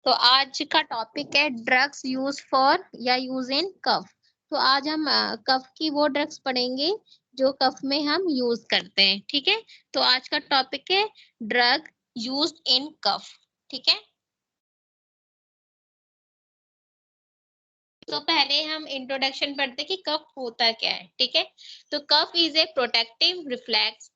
तो आज का टॉपिक है ड्रग्स यूज फॉर या यूज इन कफ। तो आज हम कफ की वो ड्रग्स पढ़ेंगे जो कफ में हम यूज करते हैं। ठीक है, तो आज का टॉपिक है ड्रग यूज इन कफ। ठीक है, तो पहले हम इंट्रोडक्शन पढ़ते हैं कि कफ होता क्या है। ठीक है, तो cough is a protective reflex,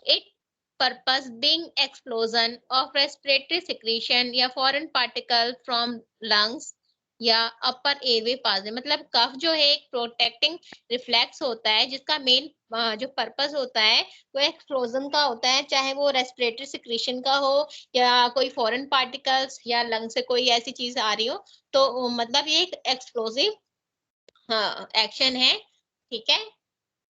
it purpose being explosion of respiratory secretion या फॉरेन पार्टिकल फ्रॉम लंग्स या अपर एयरवे पास। मतलब कफ जो है एक प्रोटेक्टिंग रिफ्लेक्स होता है जिसका मेन जो पर्पस होता है वो एक्सप्लोजन का होता है, चाहे वो रेस्पिरेटरी सिक्रीशन का हो या कोई फॉरेन पार्टिकल्स या लंग से कोई ऐसी चीज आ रही हो। तो मतलब ये एक एक्सप्लोसिव एक्शन है। ठीक है,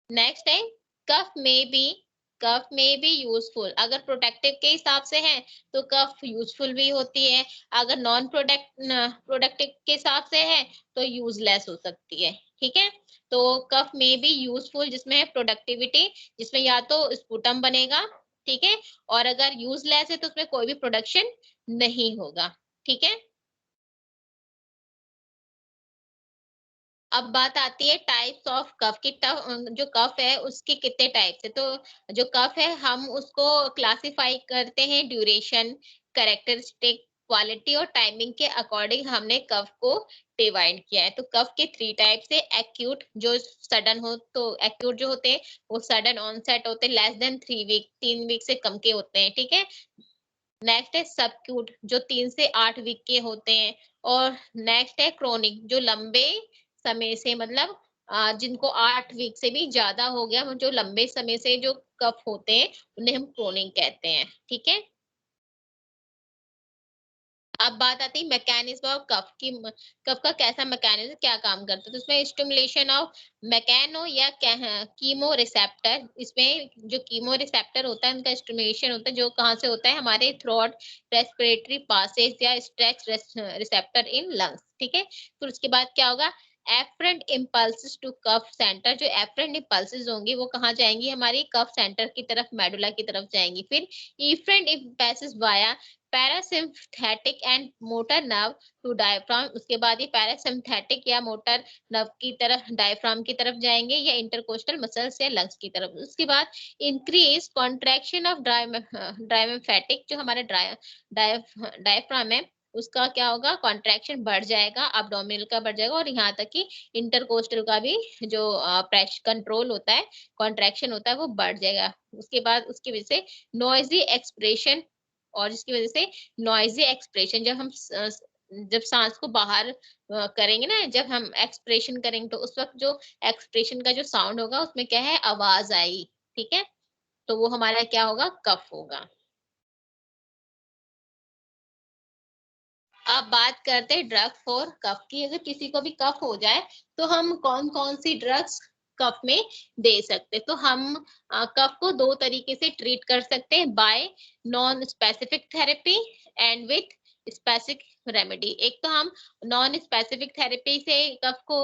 नेक्स्ट है कफ में बी, कफ में भी यूजफुल। अगर प्रोटेक्टिव के हिसाब से है तो कफ यूजफुल भी होती है, अगर नॉन प्रोडक्टिव के हिसाब से है तो यूजलेस हो सकती है। ठीक है, तो कफ में भी यूजफुल जिसमें है प्रोडक्टिविटी, जिसमें या तो स्पुटम बनेगा, ठीक है, और अगर यूजलेस है तो उसमें कोई भी प्रोडक्शन नहीं होगा। ठीक है, अब बात आती है टाइप्स ऑफ कफ की। जो कफ है उसके कितने टाइप्स है। तो जो कफ है हम उसको क्लासिफाई करते हैं ड्यूरेशन, कैरेक्टरिस्टिक, क्वालिटी और टाइमिंग के अकॉर्डिंग हमने कफ को डिवाइड किया है। तो कफ के 3 टाइप्स है। एक्यूट जो सडन हो, तो एक्यूट जो होते हैं वो सडन ऑनसेट होते हैं, लेस देन 3 वीक, 3 वीक से कम के होते हैं। ठीक है, नेक्स्ट है सबक्यूट जो 3 से 8 वीक के होते हैं, और नेक्स्ट है क्रोनिक जो लंबे समय से, मतलब जिनको 8 वीक से भी ज्यादा हो गया, जो लंबे समय से जो कफ होते हैं उन्हें हम क्रोनिक कहते हैं। ठीक है, अब बात आती है मैकेनिज्म ऑफ कफ की। कफ का कैसा मैकेनिज्म, क्या काम करता है। तो इसमें स्टिमुलेशन ऑफ मैकेनो या कीमो रिसेप्टर, इसमें जो कीमो रिसेप्टर होता है उनका स्टिमुलेशन होता है, जो कहाँ से होता है, हमारे थ्रोट, रेस्पिरेटरी पासेज या स्ट्रेच रिसेप्टर इन लंग्स। ठीक है, फिर उसके बाद क्या होगा, afferent impulses to cough centre. जो एफरेंट इम्पल्सेस होंगी वो कहाँ जाएंगी, हमारी कफ सेंटर की तरफ, मेडुला की तरफ जाएंगी। फिर efferent impulses via parasympathetic and motor nerve to diaphragm. उसके बाद ये पैरासिम्पथेटिक या मोटर नर्व की तरफ, डायफ्राम की तरफ जाएंगे, या इंटरकोस्टल मसल्स या लंग्स की तरफ। उसके बाद इंक्रीज कॉन्ट्रैक्शन ऑफ डायफ्रैटिक, जो हमारा डायफ्राम है उसका क्या होगा, कॉन्ट्रैक्शन बढ़ जाएगा, abdominal का बढ़ जाएगा, और यहाँ तक कि इंटरकोस्टल का भी जो प्रेशर कंट्रोल होता है, कॉन्ट्रैक्शन होता है, वो बढ़ जाएगा। उसके बाद उसकी वजह से नॉइजी एक्सप्रेशन, और जिसकी वजह से नॉइजी एक्सप्रेशन, जब हम जब सांस को बाहर करेंगे ना, जब हम एक्सप्रेशन करेंगे तो उस वक्त जो एक्सप्रेशन का जो साउंड होगा उसमें क्या है, आवाज आई। ठीक है, तो वो हमारा क्या होगा, कफ होगा। अब बात करते हैं ड्रग फॉर कफ की। अगर किसी को भी कफ हो जाए तो हम कौन कौन सी ड्रग्स कफ में दे सकते हैं। तो हम कफ को 2 तरीके से ट्रीट कर सकते हैं, bye non specific therapy and with specific remedy. एक तो हम नॉन स्पेसिफिक थेरेपी से कफ को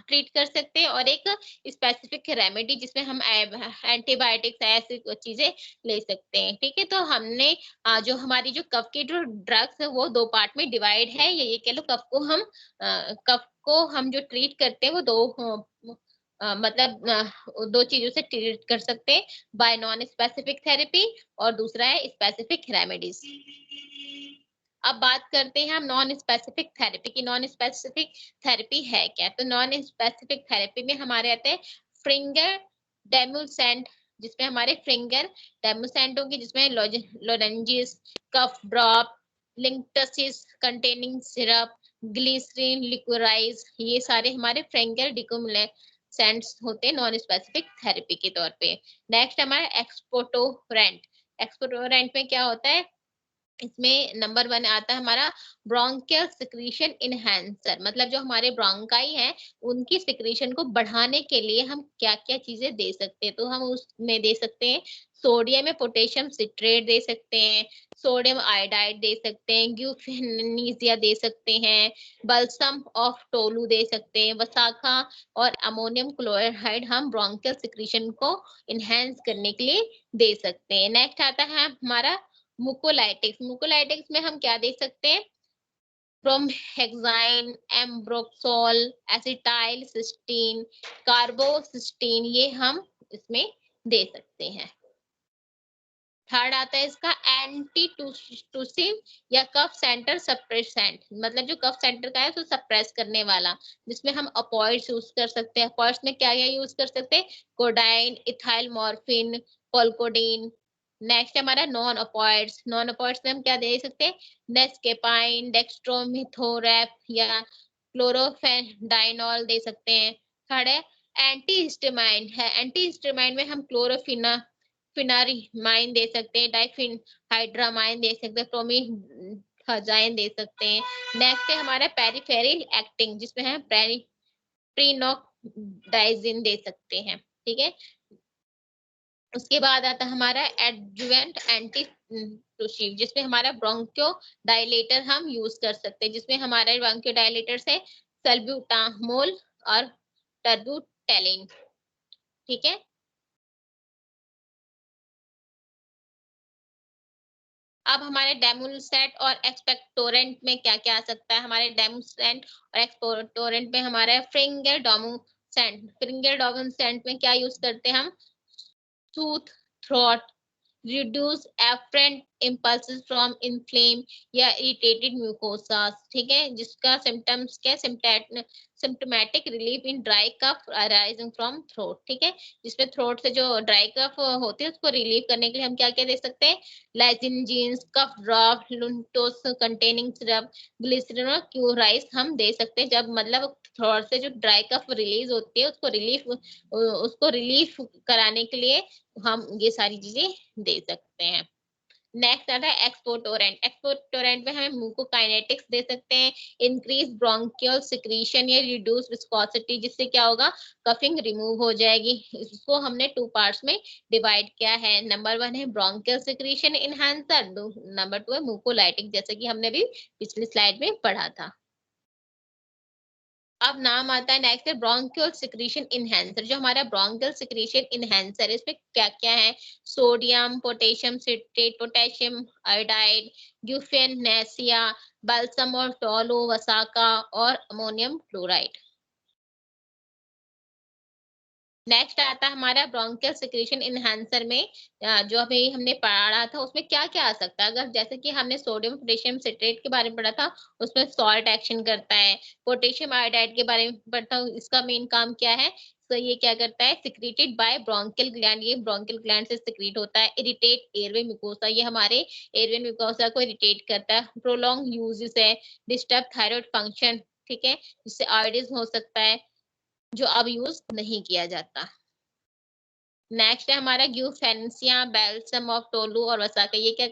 ट्रीट कर सकते हैं, और एक स्पेसिफिक रेमेडी जिसमें हम एंटीबायोटिक्स ऐसी चीजें ले सकते हैं। ठीक है, तो हमने जो हमारी जो कफ की जो ड्रग्स है वो 2 पार्ट में डिवाइड है, ये कह लो कफ को हम जो ट्रीट करते हैं वो मतलब 2 चीजों से ट्रीट कर सकते हैं, बाय नॉन स्पेसिफिक थेरेपी और दूसरा है स्पेसिफिक रेमेडीज। अब बात करते हैं हम नॉन स्पेसिफिक थेरेपी की। नॉन स्पेसिफिक थेरेपी है क्या। तो नॉन स्पेसिफिक थेरेपी में हमारे आते हैं फ्रिंगर डेमुसेंट, जिसमें हमारे फ्रिंगर डेमुसेंट होंगे, जिसमें लोरेंजिस, कफ ड्रॉप, लिंकटसिस कंटेनिंग सिरप, ग्लिसरीन लिक्विराइज, ये सारे हमारे फ्रिंगर डिकोमुलेसेंट्स होते हैं नॉन स्पेसिफिक थेरेपी के तौर पे। नेक्स्ट हमारा एक्सपोटोरेंट। एक्सपोटोरेंट में क्या होता है, इसमें नंबर 1 आता है हमारा ब्रोंकियल सिक्रीशन इनहेंसर। मतलब जो हमारे ब्रोंकाई है उनकी सिक्रीशन को बढ़ाने के लिए हम क्या क्या चीजें दे सकते हैं। तो हम उसमें दे सकते हैं सोडियम में पोटेशियम सिट्रेट दे सकते हैं, सोडियम आयोडाइड दे सकते हैं, ग्यूफेनिजिया दे सकते हैं, बल्सम ऑफ टोलू दे सकते हैं, वसाखा और अमोनियम क्लोराइड हम ब्रोंकियल सिक्रीशन को इनहेंस करने के लिए दे सकते हैं। नेक्स्ट आता है हमारा मुकोलाइटिक्स। मुकोलाइटिक्स में हम क्या दे सकते हैं, ब्रोमहेक्साइन, एम्ब्रोक्सोल, एसिटाइल सिस्टीन, कार्बोसिस्टीन, ये हम इसमें दे सकते हैं। थर्ड आता है इसका एंटी टूसिव या कफ सेंटर सप्रेसेंट, मतलब जो कफ सेंटर का है उसको सप्रेस करने वाला, जिसमें हम अपॉइड्स यूज कर सकते हैं। अपॉइड्स में क्या क्या यूज कर सकते हैं? कोडाइन, इथाइल मॉर्फिन, कोलकोडीन। नेक्स्ट हमारा नॉन अपॉइड्स। नॉन अपॉइड्स में हम क्या दे सकते हैं? नेस्केपाइन, डेक्स्ट्रोमिथोरैप या क्लोरोफेनाडाइनॉल दे सकते हैं। थर्ड है एंटी हिस्टामाइन है। एंटी हिस्टामाइन में हम फिनारिमाइन दे सकते हैं, डाइफिन हाइड्रामाइन दे सकते हैं, प्रोमीथाजाइन दे सकते हैं। नेक्स्ट है हमारा पेरिफेरल एक्टिंग, जिसमें हम प्रीनोक्डाइजिन दे सकते हैं। ठीक है, उसके बाद आता है हमारा एडजुवेंट एंटी टूसिव, जिसमें हमारा ब्रोंकियो डायलेटर हम यूज कर सकते हैं, जिसमें हमारे ब्रोंकियो डायलेटर है सल्ब्यूटामोल और टर्बुटेलिन। ठीक है, अब हमारे डेमोसेट और एक्सपेक्टोरेंट में क्या क्या आ सकता है? हमारे डेमोसेट और एक्सपेक्टोरेंट में हमारे फ्रिंगर डोमोसेंट। फ्रिंगर डोमोसेंट में क्या यूज करते हैं हम? Soothe throat, reduce afferent impulses from inflamed या irritated mucosas। ठीक है, जिसका सिम्टम्स क्या? Symptomatic relief in dry cough arising from throat. ठीक है, जिसमें थ्रोट से जो ड्राई कफ होती है उसको रिलीव करने के लिए हम क्या क्या दे सकते हैं? लाइसिनजीन्स, कफ ड्रॉप, लुंटोस कंटेनिंग सिरप, ग्लिसरीन और क्यूराइस हम दे सकते हैं। जब मतलब थ्रोट से जो ड्राई कफ रिलीज होती है उसको रिलीफ कराने के लिए हम ये सारी चीजें दे सकते हैं। नेक्स्ट आता है एक्सपोटोरेंट। एक्सपोटोरेंट में हमें म्यूकोकाइनेटिक्स दे सकते हैं, इंक्रीज ब्रोंकियल सिक्रीशन या रिड्यूस विस्कोसिटी, जिससे क्या होगा? कफिंग रिमूव हो जाएगी। इसको हमने टू पार्ट्स में डिवाइड किया है। नंबर 1 है ब्रोंकियल सिक्रीशन इनहांसर, नंबर 2 है म्यूकोलाइटिक, जैसे कि हमने भी पिछली स्लाइड में पढ़ा था। अब नाम आता है नेक्स्ट है ब्रोंकियल सिक्रीशन इनहेंसर। जो हमारा ब्रोंकियल सिक्रीशन इनहेंसर है, इसमें क्या क्या है? Sodium, potassium citrate, potassium iodide, यूफेनेसिया, बल्सम और टोलो वसाका और अमोनियम क्लोराइड। नेक्स्ट आता है हमारा ब्रोंकियल सिक्रीशन इनहांसर में जो अभी हमने पढ़ा था उसमें क्या क्या आ सकता है? अगर जैसे कि हमने सोडियम पोटेशियम सिट्रेट के बारे में पढ़ा था, उसमें सॉल्ट एक्शन करता है। पोटेशियम आयोडाइड के बारे में पढ़ा था, इसका मेन काम क्या है? तो ये क्या करता है? सिक्रीटेड बाय ब्रोंकियल ग्लैंड, ये ब्रोंकियल ग्लैंड से सिक्रीट होता है। इरिटेट एयरवे म्यूकोसा, ये हमारे एयरवे म्यूकोसा को इरिटेट करता है। प्रोलॉन्ग यूज है, डिस्टर्ब थायराइड फंक्शन। ठीक है, जिससे आयोडिज्म हो सकता है, जो अब यूज नहीं किया जाता। नेक्स्ट है हमारा ग्यूफेंसिया, बेल्सम ऑफ टोलू और वसाका। ये क्या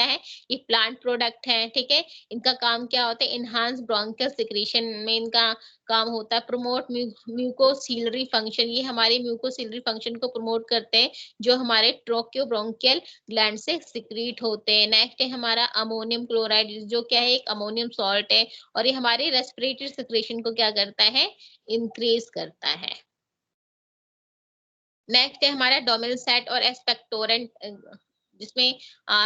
है? ये प्लांट प्रोडक्ट है। ठीक है, इनका काम क्या होता है? इनहांस ब्रोंकियल सिक्रीशन में इनका काम होता है। प्रमोट म्यूकोसिलरी फंक्शन, ये हमारे म्यूकोसिलरी फंक्शन को प्रमोट करते हैं, जो हमारे ट्रोक्यो ब्रोंकियल ग्लैंड से सिक्रीट होते हैं। नेक्स्ट है हमारा अमोनियम क्लोराइड, जो क्या है? एक अमोनियम सॉल्ट है, और ये हमारे रेस्पिरेटरी सिक्रेशन को क्या करता है? इंक्रीज करता है। नेक्स्ट है हमारा डोमिनसेट और एक्सपेक्टोरेंट, जिसमें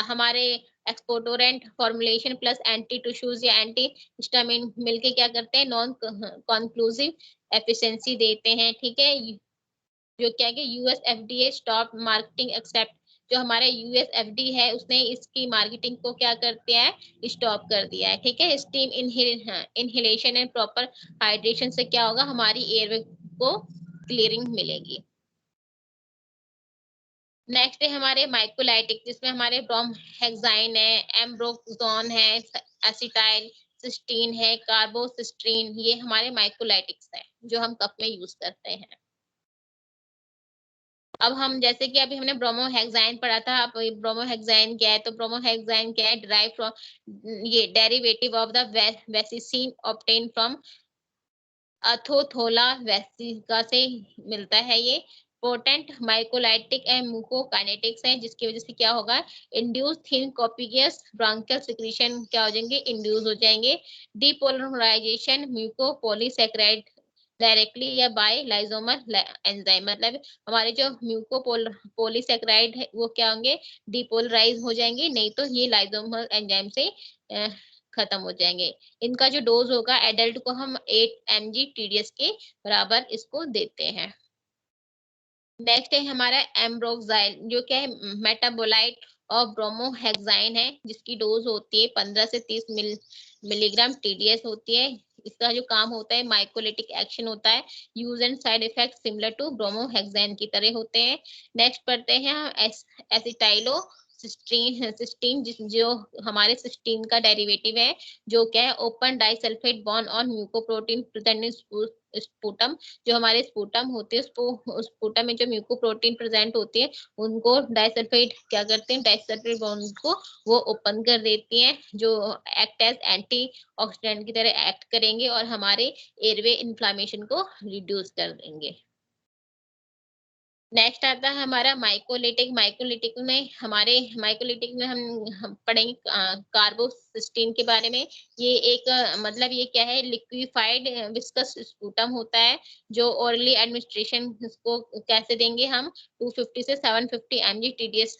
हमारे एक्सपोटोरेंट फॉर्मुलेशन प्लस एंटी टिश्यूज या एंटी हिस्टामिन मिलके क्या करते हैं? नॉन कॉन्क्लूसिव एफिशिएंसी देते हैं। ठीक है, जो क्या है? US FDA stop marketing except, जो हमारा यूएस एफडी है उसने इसकी मार्केटिंग को क्या कर दिया है? स्टॉप कर दिया है। ठीक है, steam inhalation and proper hydration से क्या होगा? हमारी एयरवे को क्लियरिंग मिलेगी। नेक्स्ट है हमारे माइक्रोलाइटिक, जिसमें हमारे ब्रोमहेक्साइन है, एम्ब्रोक्सोन है, एसिटाइल सिस्टीन है, कार्बोसिस्टीन, ये हमारे माइक्रोलाइटिक्स है जो हम कफ में यूज करते हैं। अब हम जैसे कि अभी हमने ब्रोमोहेक्साइन पढ़ा था, अब ब्रोमोहेक्साइन क्या है? तो ब्रोमोहेक्साइन क्या है? डिराइव फ्रॉम, ये derivative of the vasicine obtain from adhatoda vasica से मिलता है। ये पोटेंट माइकोलाइटिक एंड म्यूकोकाइनेटिक्स है, जिसकी वजह से क्या होगा? Induce thin copious bronchial secretion क्या हो जाएंगे? इंड्यूस हो जाएंगे। डीपोलराइजेशन म्यूकोपॉलीसैकेराइड डायरेक्टली या बाय लाइसोमर एंजाइम, मतलब हमारे जो म्यूकोपॉलीसैकेराइड है वो क्या होंगे? डिपोलराइज हो जाएंगे, नहीं तो ये लाइसोमर एंजाइम से खत्म हो जाएंगे। इनका जो डोज होगा एडल्ट को हम 8 mg TDS के बराबर इसको देते हैं। नेक्स्ट है हमारा एम्ब्रोक्साइल, जो क्या है मेटाबोलाइट और ब्रोमोहेक्साइन है, जिसकी डोज होती है 15 से 30 मिलीग्राम TDS होती है। इसका जो काम होता है माइकोलिटिक एक्शन होता है। Use and side effect similar to bromhexine की तरह होते हैं। नेक्स्ट पढ़ते हैं हम एसिटाइलो सिस्टीन। सिस्टीन जो हमारे सिस्टीन का डेरिवेटिव है, जो क्या है open disulphide bond on mucoprotein present in sputum. जो हमारे स्पूटम होते हैं स्पूटम में जो म्यूकोप्रोटीन प्रेजेंट होती है, उनको डाइसल्फाइड क्या करते हैं, डाइसल्फाइड बॉन्ड को वो ओपन कर देती हैं, जो एक्ट एज एंटी ऑक्सीडेंट की तरह एक्ट करेंगे और हमारे एयरवे इन्फ्लामेशन को रिड्यूस कर देंगे। नेक्स्ट आता है हमारा माइकोलिटिक। माइकोलिटिक में हम पढ़ेंगे कार्बोसिस्टीन के बारे में। ये एक मतलब ये क्या है, लिक्विफाइड विस्कस स्पूटम होता है, जो ओरली एडमिनिस्ट्रेशन इसको कैसे देंगे हम, 250 से 750 mg TDS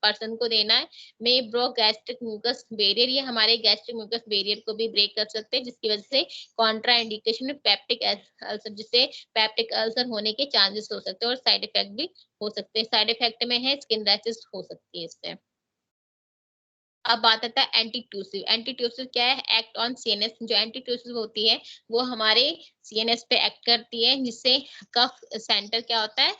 पर्सन को देना है। में ब्रो गैस्ट्रिक म्यूकस बैरियर, ये हमारे गैस्ट्रिक म्यूकस बैरियर को भी ब्रेक कर सकते हैं, जिसकी वजह से कॉन्ट्रा इंडिकेशन में पेप्टिक अल्सर, जिससे पेप्टिक अल्सर होने के चांसेस हो सकते हैं और साइड इफेक्ट भी हो सकते हैं। साइड इफेक्ट में है स्किन रैशेस हो सकती है इससे। अब बात आता है एंटीट्यूसिव। एंटीट्यूसिव क्या है, एक्ट ऑन CNS। जो एंटीट्यूसिव होती है वो हमारे CNS पे एक्ट करती है, जिससे कफ सेंटर क्या होता है,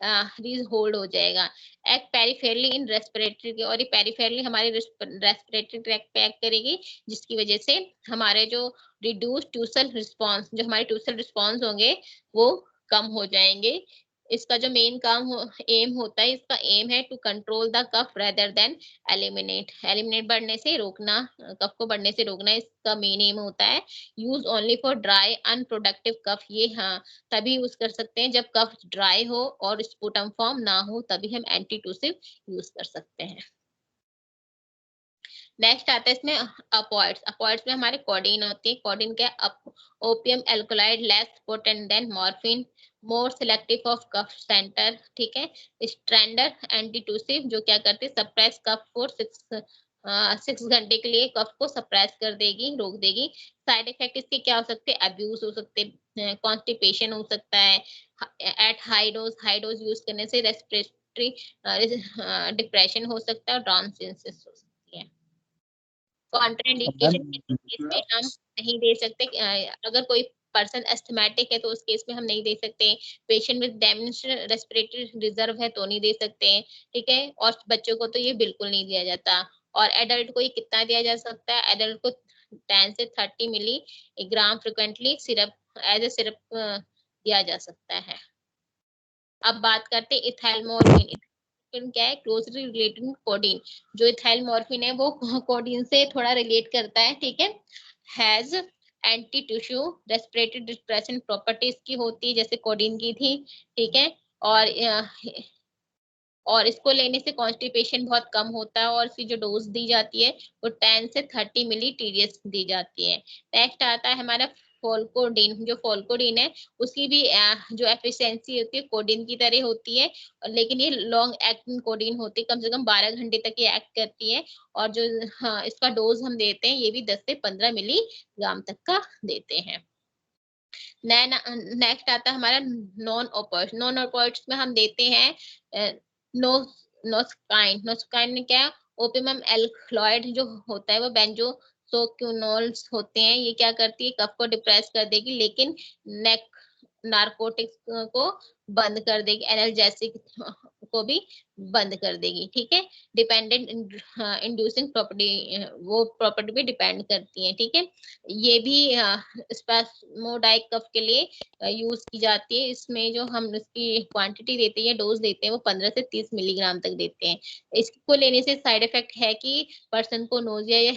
होल्ड हो जाएगा। एक्ट पेरिफेरली इन रेस्पिरेटरी के, और ये पेरिफेरली हमारे रेस्पिरेटरी ट्रैक्ट पे एक्ट करेगी, जिसकी वजह से हमारे जो रिड्यूस ट्यूसल रिस्पॉन्स, जो हमारे ट्यूसल रिस्पॉन्स होंगे वो कम हो जाएंगे। इसका जो मेन काम एम होता है, इसका एम है to control the cough rather than eliminate बढ़ने से रोकना, कफ को बढ़ने से रोकना इसका मेन एम होता है। Use only for dry unproductive cough. ये हाँ तभी यूज कर सकते हैं जब कफ ड्राई हो और स्पूटम फॉर्म ना हो, तभी हम एंटीट्यूसिव यूज कर सकते हैं। नेक्स्ट आता है इसमें अपॉइड्स। अपॉइड्स में हमारे कोडीन होती है। कोडीन क्या है, opium alkaloid, less potent than morphine, more selective of cough centre. ठीक है। स्ट्रेंडर एंटीट्यूसिव, जो क्या करते हैं, सप्रेस कफ फॉर 6 घंटे के लिए कफ को सप्रेस कर देगी, रोक देगी। साइड इफेक्ट इसके क्या हो सकते हैं, अब्यूज हो सकते हैं, कॉन्स्टिपेशन हो सकता है एट हाई डोज यूज करने से, रेस्पिरेटरी डिप्रेशन हो सकता है और ड्राउन सेंसेस हो सकती है। कॉन्ट्राइंडिकेशन के केस में हम नहीं दे सकते। अगर कोई पर्सन एस्थमेटिक है तो उस केस में हम नहीं दे सकते। Patient with diminished respiratory reserve है तो नहीं दे सकते हैं। ठीक है। और बच्चों को तो ये बिल्कुल नहीं दिया जाता। और एडल्ट को ये कितना दिया जा सकता है, एडल्ट को 10 से 30 milligram frequently syrup as a syrup दिया जा सकता है। अब बात करते हैं इथाइलमोर्फिन। इथाइलमोर्फिन क्या है, क्लोजली रिलेटेड कोडीन। जो इथाइलमोर्फिन है वो कोडीन से थोड़ा रिलेट करता है। ठीक है। Has anti tissue respiratory depression properties की होती है, जैसे कोडीन की थी। ठीक है। और और इसको लेने से कॉन्स्टिपेशन बहुत कम होता है, और इसकी जो डोज दी जाती है वो 10 से 30 मिली TDS दी जाती है। नेक्स्ट आता है हमारा फोल्कोडीन। जो फोल्कोडीन है उसकी भी जो एफिशिएंसी होती है कोडीन की तरह होती है, लेकिन ये लॉन्ग एक्टिंग कोडीन होती है, कम से कम 12 घंटे तक ये एक्ट करती है। और जो हाँ इसका डोज हम देते हैं ये भी 10 से 15 मिलीग्राम तक का देते हैं। नेक्स्ट आता है हमारा नॉन ओपोइड्स। नॉन ओपोइड्स में हम देते हैं नो नोस्काइन। नोस्काइन में क्या, ओपियम एल्कलॉइड जो होता है वो बेंजोसोक्विनोल्स होते हैं। ये क्या करती है, कफ को डिप्रेस कर देगी, लेकिन नेक नारकोटिक्स को बंद कर देगी, एनाल्जेसिक को भी बंद कर देगी। ठीक है। डिपेंडेंट इंड्यूसिंग प्रॉपर्टी, वो प्रॉपर्टी पे डिपेंड करती है। ठीक है। ये भी स्पैस्मोडाइक कफ के लिए यूज की जाती है। इसमें जो हम इसकी क्वांटिटी देते हैं, डोज देते हैं, वो 15 से 30 मिलीग्राम तक देते हैं। इसको लेने से साइड इफेक्ट है कि पर्सन को नोजिया या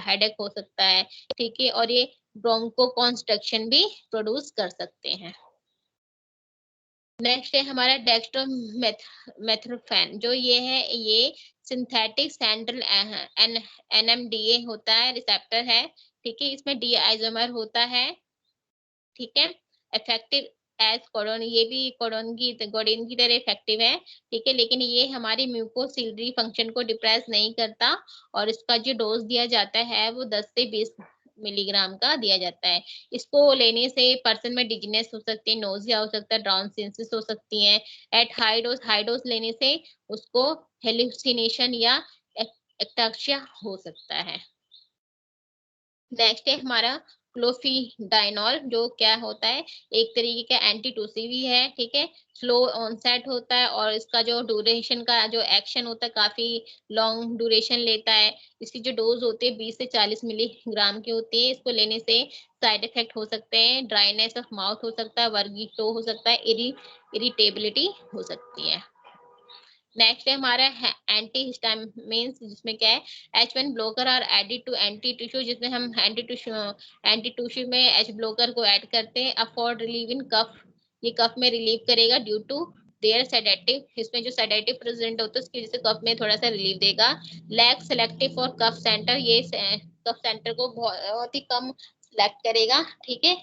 हेडेक हो सकता है। ठीक है। और ये ब्रोंको कॉन्स्ट्रक्शन भी प्रोड्यूस कर सकते हैं। नेक्स्ट है हमारा डेक्स्ट्रोमेथोर्फेन। जो ये है, ये सिंथेटिक सेंट्रल NMDA होता है, रिसेप्टर है। ठीक है। इसमें डी आइसोमर होता है। ठीक है। इफेक्टिव एज कोडोन, ये भी कोडोन की तरह इफेक्टिव है, ठीक है, लेकिन ये हमारे म्यूकोसिलरी फंक्शन को डिप्रेस नहीं करता, और इसका जो डोज दिया जाता है वो 10 से 20 मिलीग्राम का दिया जाता है। इसको लेने से पर्सन में डिजीनेस हो सकती है, नोजिया हो सकता है, ड्राउन सेंसेस हो सकती हैं। एट हाई डोज लेने से उसको हेलुसिनेशन या एक्टाक्सिया हो सकता है। नेक्स्ट है हमारा क्लोफिडाइनॉल, जो क्या होता है, एक तरीके का एंटीटूसिवी है, ठीक है, स्लो ऑनसेट होता है, और इसका जो ड्यूरेशन का जो एक्शन होता है काफी लॉन्ग ड्यूरेशन लेता है। इसकी जो डोज होती है 20 से 40 मिलीग्राम की होती है। इसको लेने से साइड इफेक्ट हो सकते हैं, ड्राइनेस ऑफ माउथ हो सकता है, वर्गिटो हो सकता है, इरिटेबिलिटी हो सकती है। नेक्स्ट है हमारा एंटी हिस्टामिन्स, जिसमें क्या है, H1 ब्लॉकर और एडिड टू एंटी टिश्यू, जिसमें हम एंटी टिश्यू में H ब्लॉकर को ऐड करते हैं। अफॉर्ड रिलीव इन कफ, ये कफ में रिलीव करेगा ड्यू टू देयर सेडेटिव, इसमें जो सेडेटिव प्रेजेंट होता है उसकी वजह से कफ में थोड़ा सा रिलीफ देगा। Lack selective for cough centre, ये कफ सेंटर को बहुत ही कम सेलेक्ट करेगा, ठीक है,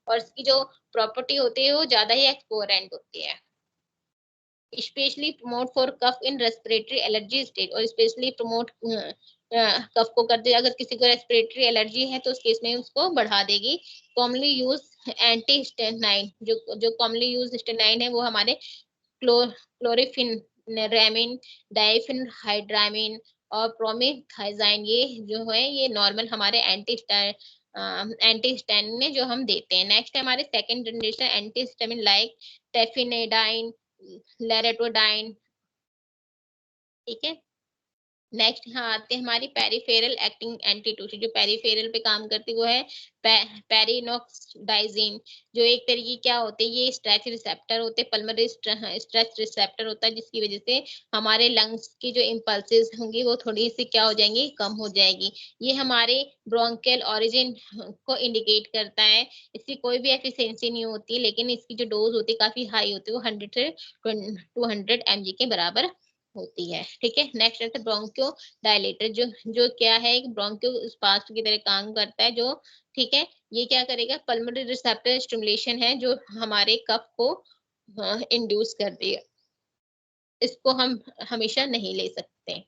और इसकी जो प्रॉपर्टी होती है वो ज्यादा ही एक्सपोरेंट होती है। Specially promote for cough in respiratory allergy state, और स्पेशली प्रमोट कफ को कर दे, अगर किसी को रेस्पिरेटरी एलर्जी है तो उस केस में उसको बढ़ा देगी। कॉमनली यूज एंटी हिस्टामाइन, जो कॉमनली यूज हिस्टामाइन है वो हमारे क्लोरिफिन रेमिन, डाइफिन हाइड्रामिन और प्रोमिथाइजाइन, ये जो है ये नॉर्मल हमारे एंटीहिस्टामिन है जो हम देते हैं। नेक्स्ट है हमारे सेकंड जनरेशन एंटीहिस्टामिन लाइक टेफिनेडाइन, लेरेटोडाइन, ठीक है। नेक्स्ट यहाँ आते हैं हमारी पेरिफेरल एक्टिंग एंटीटोसी, जो पेरिफेरल पे काम करती है वो है पेरिनोक्सडाइजिन, जो एक तरीके क्या होते हैं, ये स्ट्रेच रिसेप्टर होते हैं, पल्मोनरी स्ट्रेच रिसेप्टर होता है, जिसकी वजह से हमारे लंग्स की जो इम्पल्सेस होंगी वो थोड़ी सी क्या हो जाएंगी, कम हो जाएगी। ये हमारे ब्रोंकियल ओरिजिन को इंडिकेट करता है। इसकी कोई भी एफिशिएंसी नहीं होती, लेकिन इसकी जो डोज होती है काफी हाई होती है, वो 100 से 200 mg के बराबर होती है, ठीक है। नेक्स्ट है ब्रोंकियो डायलेटर, जो क्या है, एक ब्रोंकियो स्पास्ट की तरह काम करता है, जो ठीक है, ये क्या करेगा, पल्मोनरी रिसेप्टर स्टिमुलेशन है जो हमारे कफ को इंड्यूस कर देगा। इसको हम हमेशा नहीं ले सकते।